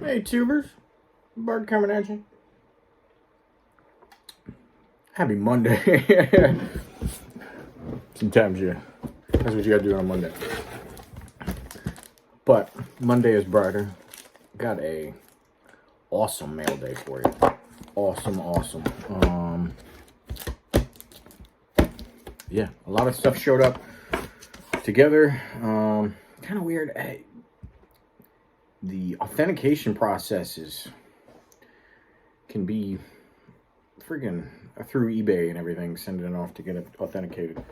Hey, tubers. Bart coming at you. Happy Monday. Sometimes that's what you gotta do on a Monday. But Monday is brighter. Got a awesome mail day for you. Awesome. Yeah, a lot of stuff showed up together. Kind of weird. The authentication processes can be freaking through eBay and everything, sending it off to get it authenticated.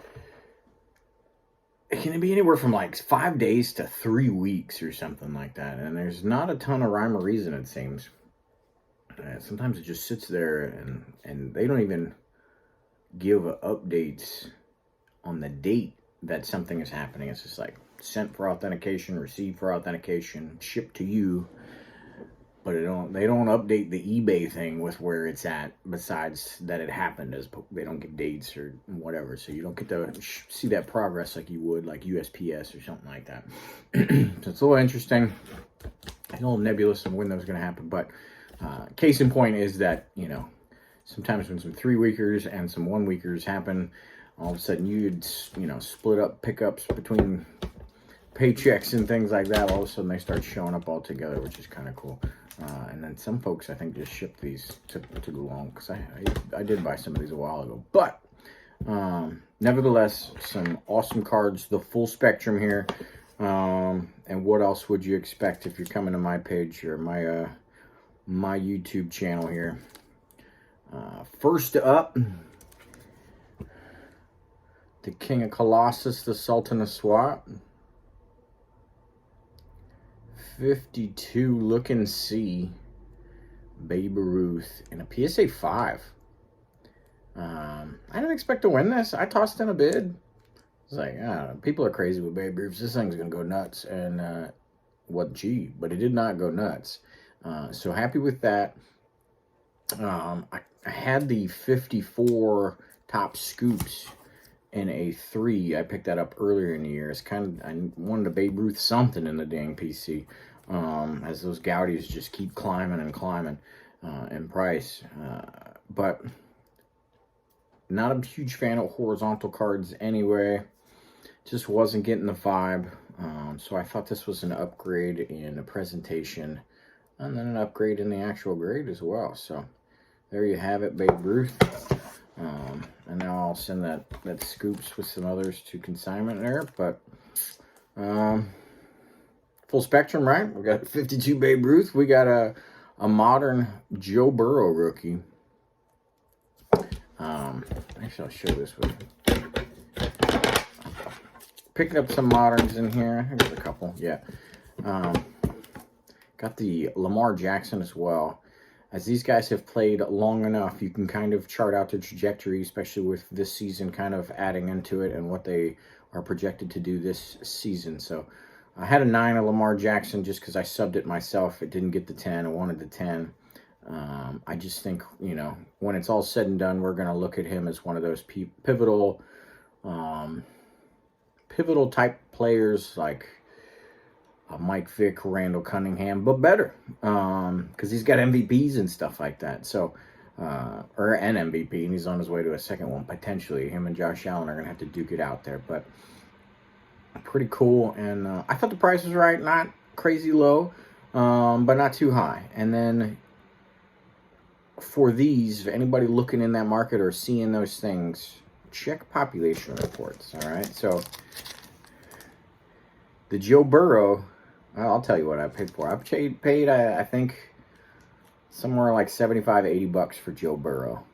It can be anywhere from like 5 days to 3 weeks or something like that. And there's not a ton of rhyme or reason, it seems. Sometimes it just sits there and they don't even give updates on the date that something is happening. It's just like sent for authentication, received for authentication, shipped to you. But they don't update the eBay thing with where it's at, besides that it happened. As they don't give dates or whatever, so you don't get to see that progress like you would like USPS or something like that. So it's a little interesting, a little nebulous on when that was going to happen. But case in point is that, sometimes when some 3-weekers and some 1-weekers happen, all of a sudden you'd split up pickups between paychecks and things like that. All of a sudden they start showing up all together, which is kind of cool. And then some folks, I think, just ship these to go long, because I did buy some of these a while ago. But nevertheless, some awesome cards, the full spectrum here. And what else would you expect if you're coming to my page or my YouTube channel here? First up, the King of Colossus, the Sultan of SWAT. 52 looking C, Babe Ruth in a PSA 5. I didn't expect to win this. I tossed in a bid. It's like, people are crazy with Babe Ruth. This thing's gonna go nuts, and but it did not go nuts. So happy with that. I had the 54 top scoops in a 3. I picked that up earlier in the year. It's I wanted a Babe Ruth something in the dang PC. As those Gaudis just keep climbing and climbing in price. But not a huge fan of horizontal cards anyway. Just wasn't getting the vibe. So I thought this was an upgrade in the presentation, and then an upgrade in the actual grade as well. So there you have it, Babe Ruth. And now I'll send that scoops with some others to consignment there. But full spectrum, right? We got 52 Babe Ruth. We got a modern Joe Burrow rookie. Actually, I'll share this with you. Picking up some moderns in here. There's a couple, yeah. Got the Lamar Jackson as well. As these guys have played long enough, you can kind of chart out their trajectory, especially with this season kind of adding into it and what they are projected to do this season. So I had a 9 of Lamar Jackson just because I subbed it myself. It didn't get the 10. I wanted the 10. I just think, when it's all said and done, we're going to look at him as one of those pivotal type players like Mike Vick, Randall Cunningham, but better, because he's got MVPs and stuff like that. So, or an MVP, and he's on his way to a second one potentially. Him and Josh Allen are gonna have to duke it out there, but pretty cool. And I thought the price was right, not crazy low, but not too high. And then for these, if anybody looking in that market or seeing those things, check population reports. All right, so the Joe Burrow. I'll tell you what I paid for. I paid I think, somewhere like $75-80 for Joe Burrow.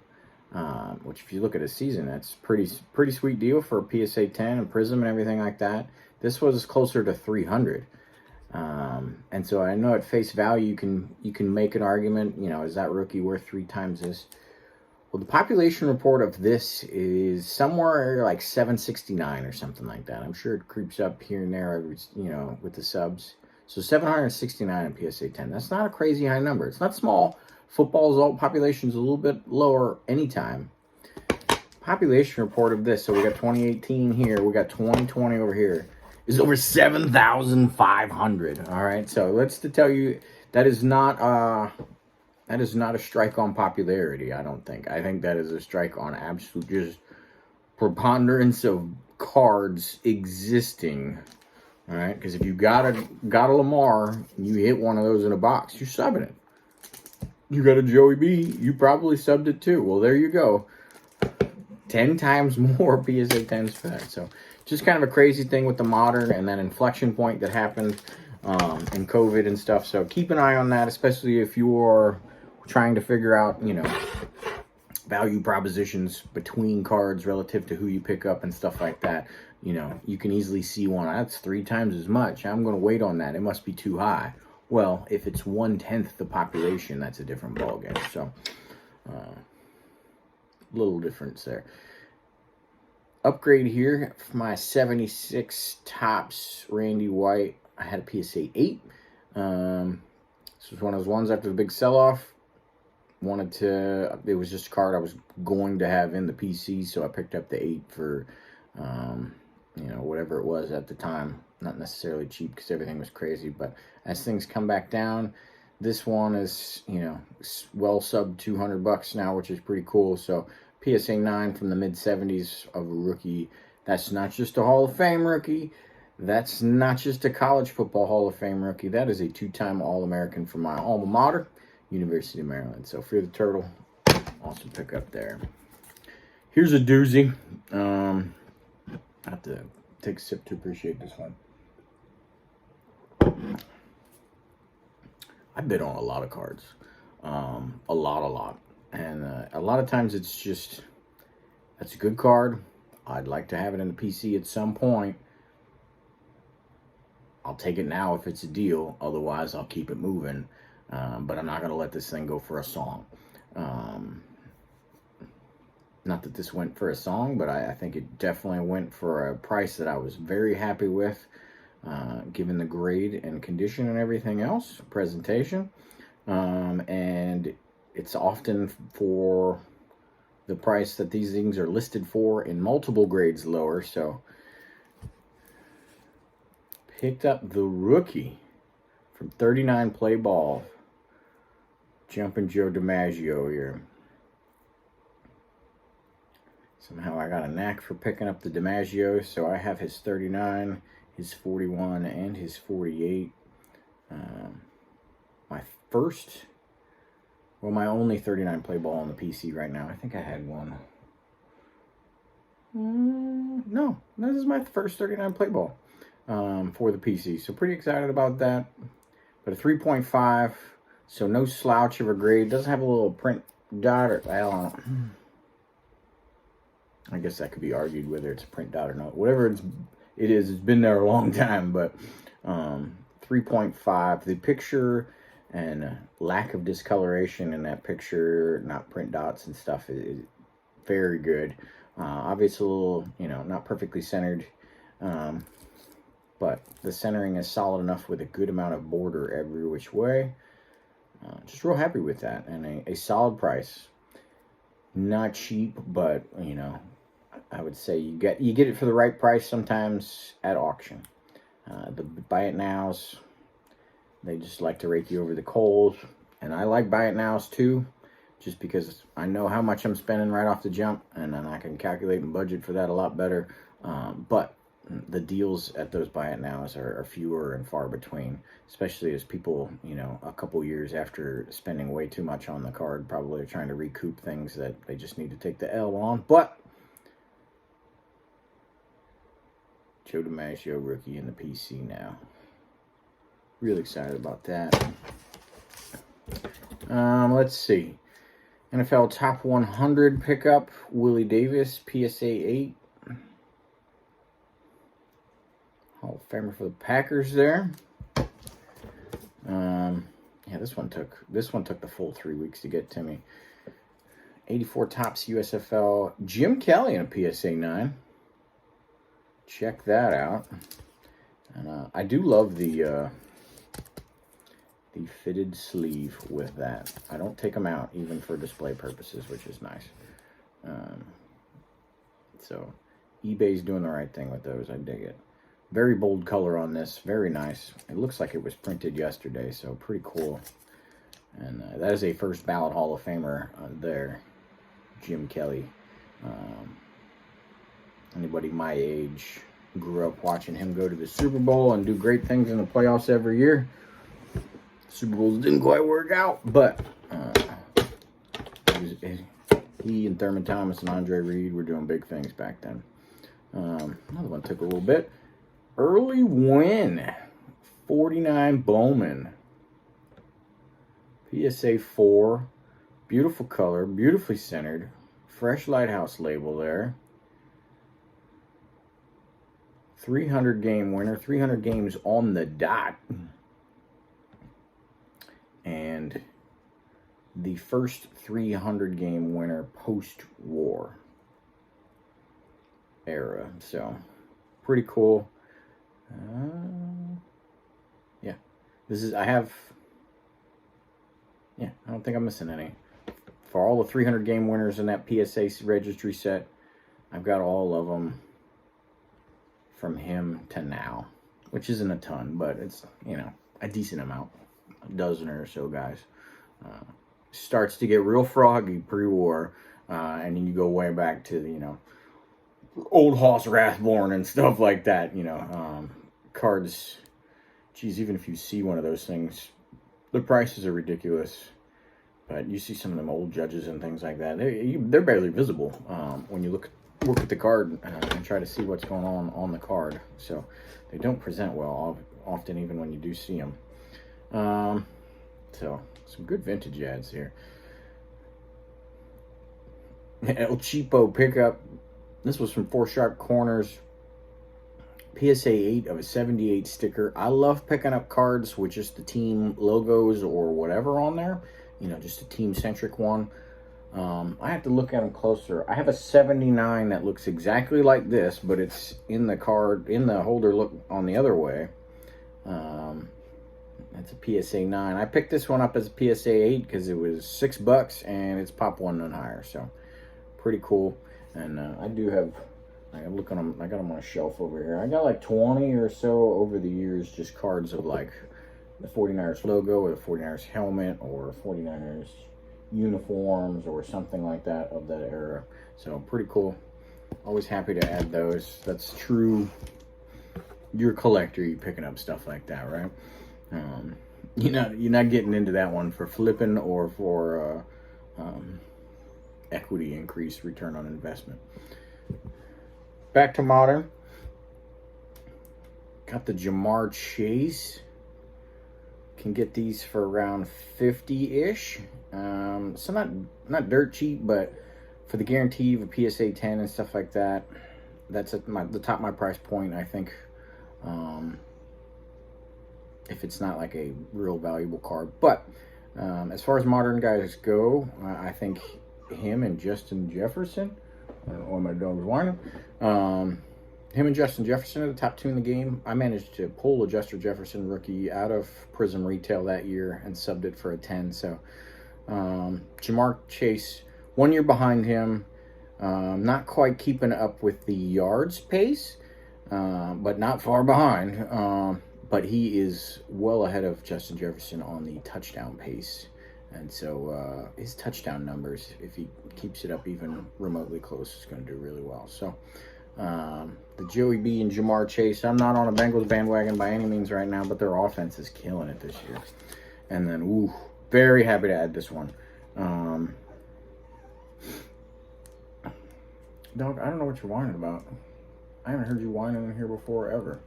Which, if you look at a season, that's pretty sweet deal for a PSA 10 and Prism and everything like that. This was closer to 300. And so I know at face value you can make an argument. Is that rookie worth 3 times this? Well, the population report of this is somewhere like 769 or something like that. I'm sure it creeps up here and there, with the subs. So 769 in PSA 10. That's not a crazy high number. It's not small. Football's population's a little bit lower anytime. Population report of this. So we got 2018 here. We got 2020 over here. Is over 7,500. All right. So let's to tell you That is not a strike on popularity, I don't think. I think that is a strike on absolute just preponderance of cards existing. All right, because if you got a Lamar and you hit one of those in a box, you're subbing it. You got a Joey B, you probably subbed it too. Well, there you go. 10 times more PSA 10s for that. So just kind of a crazy thing with the modern and that inflection point that happened in COVID and stuff. So keep an eye on that, especially if you're trying to figure out, you know, value propositions between cards relative to who you pick up and stuff like that. You know, you can easily see one, that's 3 times as much. I'm going to wait on that. It must be too high. Well, if it's 1/10 the population, that's a different ballgame. So, little difference there. Upgrade here for my 76 Topps Randy White. I had a PSA 8. This was one of those ones after the big sell-off. It was just a card I was going to have in the PC, so I picked up the 8 for, you know, whatever it was at the time. Not necessarily cheap because everything was crazy, but as things come back down, this one is, you know, well sub $200 now, which is pretty cool. So PSA 9 from the mid-70s of a rookie. That's not just a Hall of Fame rookie. That's not just a college football Hall of Fame rookie. That is a 2-time All-American from my alma mater, University of Maryland. So Fear the Turtle, awesome pickup there. Here's a doozy. I have to take a sip to appreciate this one. I bid on a lot of cards. A lot. And a lot of times it's just, that's a good card. I'd like to have it in the PC at some point. I'll take it now if it's a deal. Otherwise, I'll keep it moving. But I'm not going to let this thing go for a song. Not that this went for a song, but I think it definitely went for a price that I was very happy with, given the grade and condition and everything else, presentation. And it's often for the price that these things are listed for in multiple grades lower. So picked up the rookie from 39 Play Ball, Jumpin' Joe DiMaggio here. Somehow I got a knack for picking up the DiMaggio, so I have his 39, his 41, and his 48. My only 39 Play Ball on the PC right now. I think I had one. No, this is my first 39 Play Ball for the PC. So pretty excited about that. But a 3.5, so no slouch of a grade. Doesn't have a little print dot or, I guess that could be argued whether it's a print dot or not. Whatever it is, it's been there a long time. But 3.5, the picture and lack of discoloration in that picture, not print dots and stuff, is very good. Obviously a little, you know, not perfectly centered, but the centering is solid enough with a good amount of border every which way. Just real happy with that, and a solid price. Not cheap, but, you know, I would say you get it for the right price sometimes at auction. The buy it nows, they just like to rake you over the coals, and I like buy it nows too, just because I know how much I'm spending right off the jump, and then I can calculate and budget for that a lot better. But the deals at those buy it nows are fewer and far between, especially as people, you know, a couple years after spending way too much on the card, probably are trying to recoup things that they just need to take the L on. But Joe DiMaggio rookie in the PC now. Really excited about that. Let's see. NFL Top 100 pickup, Willie Davis, PSA 8. Hall of Famer for the Packers there. Yeah, this one took the full 3 weeks to get to me. 84 Topps USFL, Jim Kelly in a PSA 9. Check that out. And I do love the fitted sleeve with that. I don't take them out even for display purposes, which is nice. So eBay's doing the right thing with those. I dig it. Very bold color on this. Very nice. It looks like it was printed yesterday, so pretty cool. And that is a first ballot Hall of Famer there, Jim Kelly. Anybody my age grew up watching him go to the Super Bowl and do great things in the playoffs every year. Super Bowls didn't quite work out, but he and Thurman Thomas and Andre Reed were doing big things back then. Another one took a little bit. Early win, 49 Bowman. PSA 4, beautiful color, beautifully centered. Fresh Lighthouse label there. 300 game winner, 300 games on the dot. And the first 300 game winner post-war era. So, pretty cool. Yeah. I don't think I'm missing any. For all the 300 game winners in that PSA registry set, I've got all of them from him to now, which isn't a ton, but it's, a decent amount. A dozen or so guys. Starts to get real froggy pre-war, and then you go way back to the, old Hoss Rathborn and stuff like that, cards. Geez, even if you see one of those things, the prices are ridiculous. But you see some of them old judges and things like that. They're barely visible when you look at the card and try to see what's going on the card. So they don't present well often, even when you do see them. So some good vintage ads here. El Cheapo pickup. This was from 4 Sharp Corners. PSA 8 of a 78 sticker. I love picking up cards with just the team logos or whatever on there. Just a team-centric one. I have to look at them closer. I have a 79 that looks exactly like this, but it's in the card, in the holder look on the other way. That's a PSA 9. I picked this one up as a PSA 8 because it was $6 and it's pop 1 and higher. So, pretty cool. And I got them on a shelf over here. I got like 20 or so over the years, just cards of like the 49ers logo or the 49ers helmet or 49ers uniforms or something like that of that era. So pretty cool. Always happy to add those. That's true. You're a collector, you picking up stuff like that, right? You're not getting into that one for flipping or for equity increase, return on investment. Back to modern. Got the Ja'Marr Chase. Can get these for around 50-ish. So not dirt cheap, but for the guarantee of a PSA 10 and stuff like that, that's at the top of my price point, I think. If it's not like a real valuable card. But as far as modern guys go, I think him and Justin Jefferson, or my dog's whining, him and Justin Jefferson are the top 2 in the game. I managed to pull a Justin Jefferson rookie out of Prism Retail that year and subbed it for a 10. So Ja'Marr Chase, 1 year behind him, not quite keeping up with the yards pace, but not far behind. But he is well ahead of Justin Jefferson on the touchdown pace. And so his touchdown numbers, if he keeps it up even remotely close, is going to do really well. So the Joey B and Ja'Marr Chase, I'm not on a Bengals bandwagon by any means right now, but their offense is killing it this year. And then, very happy to add this one. Dog, I don't know what you're whining about. I haven't heard you whining in here before, ever.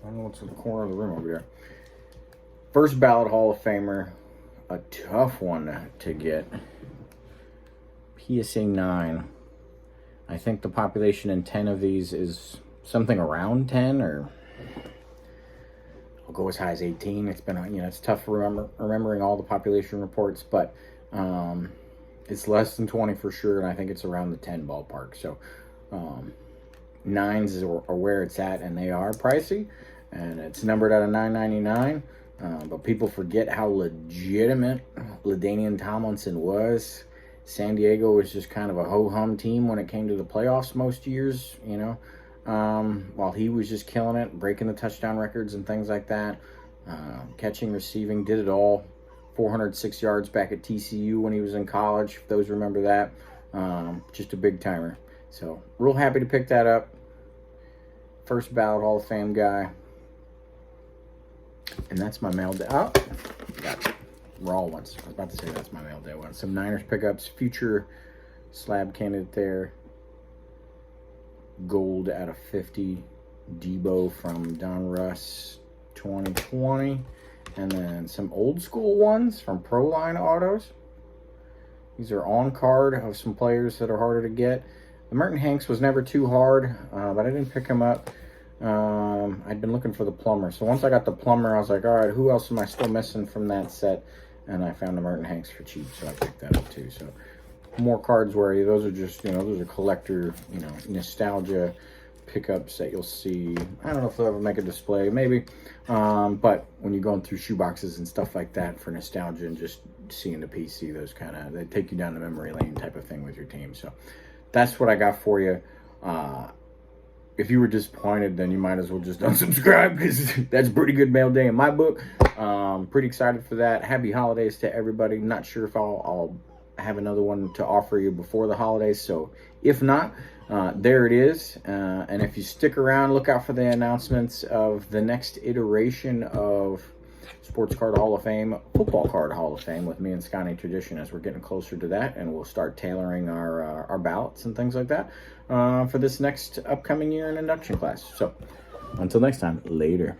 I don't know what's in the corner of the room over there. First ballot Hall of Famer. A tough one to get. PSA 9. I think the population in 10 of these is something around 10, or I'll go as high as 18. It's been, it's tough remembering all the population reports, but it's less than 20 for sure, and I think it's around the 10 ballpark. So 9s are where it's at, and they are pricey, and it's numbered out of $9.99. But people forget how legitimate LaDainian Tomlinson was. San Diego was just kind of a ho-hum team when it came to the playoffs most years, while he was just killing it, breaking the touchdown records and things like that. Catching, receiving, did it all. 406 yards back at TCU when he was in college, if those remember that. Just a big timer. So, real happy to pick that up. First ballot Hall of Fame guy. And that's my mail day. Oh, got raw ones. I was about to say that's my mail day one. Some Niners pickups. Future slab candidate there. Gold out of 50. Debo from Don Russ 2020. And then some old school ones from Proline Autos. These are on card of some players that are harder to get. The Merton Hanks was never too hard, but I didn't pick him up. I'd been looking for the Plumber. So once I got the Plumber, I was like, all right, who else am I still missing from that set? And I found the Merton Hanks for cheap, so I picked that up too. So more cards where those are just, those are collector, nostalgia pickups that you'll see. I don't know if they'll ever make a display, maybe. But when you're going through shoeboxes and stuff like that for nostalgia and just seeing the PC, those they take you down the memory lane type of thing with your team. So that's what I got for you. If you were disappointed, then you might as well just unsubscribe, because that's pretty good mail day in my book. Pretty excited for that. Happy holidays to everybody. Not sure if I'll have another one to offer you before the holidays. So if not, there it is. And if you stick around, look out for the announcements of the next iteration of Sports Card Hall of Fame, Football Card Hall of Fame with me and Scotty Tradition, as we're getting closer to that, and we'll start tailoring our ballots and things like that for this next upcoming year in induction class. So until next time, later.